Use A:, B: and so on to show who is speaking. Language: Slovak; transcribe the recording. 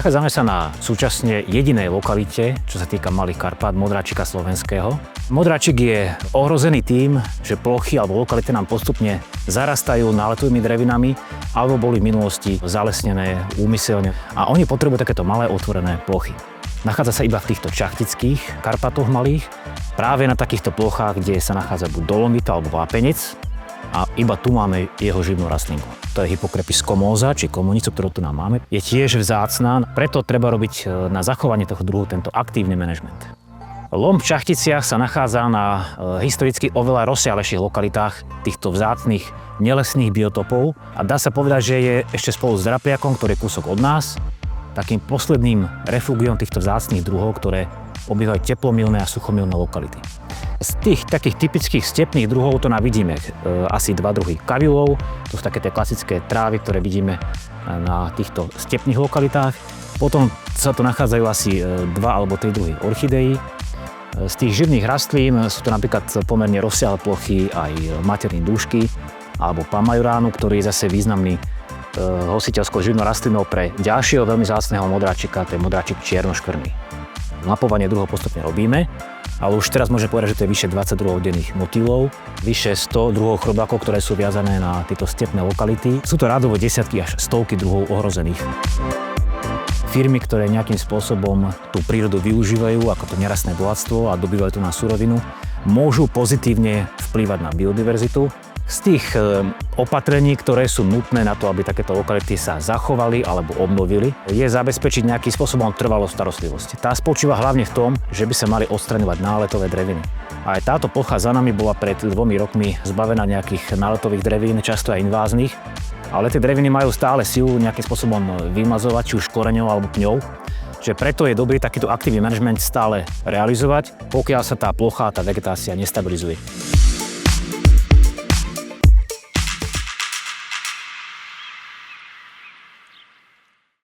A: Nachádzame sa na súčasne jedinej lokalite, čo sa týka Malých Karpát, Modráčika slovenského. Modráčik je ohrozený tým, že plochy alebo lokality nám postupne zarastajú náletovými drevinami alebo boli v minulosti zalesnené úmyselne a oni potrebujú takéto malé otvorené plochy. Nachádza sa iba v týchto čachtických Karpatoch malých, práve na takýchto plochách, kde sa nachádza buď dolomit alebo vápenec a iba tu máme jeho živnú rastlinku. To je Hypocrepis scomosa, či komunicu, ktorú tu nám máme. Je tiež vzácna, preto treba robiť na zachovanie toho druhu tento aktívny manažment. Lom v Čachticiach sa nachádza na historicky oveľa rozsiahlejších lokalitách týchto vzácnych nelesných biotopov a dá sa povedať, že je ešte spolu s Drapliakom, ktorý je kúsok od nás, takým posledným refugiom týchto vzácnych druhov, ktoré obývajú teplomilné a suchomilné lokality. Z tých takých typických stepných druhov to vidíme asi dva druhy kavilov, to sú také tie klasické trávy, ktoré vidíme na týchto stepných lokalitách. Potom sa tu nachádzajú asi dva alebo tri druhy orchideí. Z tých živných rastlín sú to napríklad pomerne rozsiahle plochy aj materní dúšky alebo pamajuránu, ktorý je zase významný hostiteľskou živnou rastlinou pre ďalšieho veľmi vzácneho modráčika, to je modráčik čiernoškvrný. Mapovanie druhov postupne robíme, ale už teraz môžeme povedať, že to je vyše 20 druhov denných motýlov, vyše 100 druhov chrobákov, ktoré sú viazané na tieto stepné lokality. Sú to rádovo desiatky až stovky druhov ohrozených. Firmy, ktoré nejakým spôsobom tú prírodu využívajú ako to nerastné bohatstvo a dobývajú tu na surovinu, môžu pozitívne vplývať na biodiverzitu. Z tých opatrení, ktoré sú nutné na to, aby takéto lokality sa zachovali alebo obnovili, je zabezpečiť nejakým spôsobom trvalú starostlivosť. Tá spočíva hlavne v tom, že by sa mali odstraňovať náletové dreviny. A aj táto plocha za nami bola pred 2 rokmi zbavená nejakých náletových drevín, často aj inváznych, ale tie dreviny majú stále silu nejakým spôsobom vymazovať, či už koreňou alebo pňou. Čiže preto je dobrý takýto aktívny manažment stále realizovať, pokiaľ sa tá plocha, tá vegetácia nestabilizuje.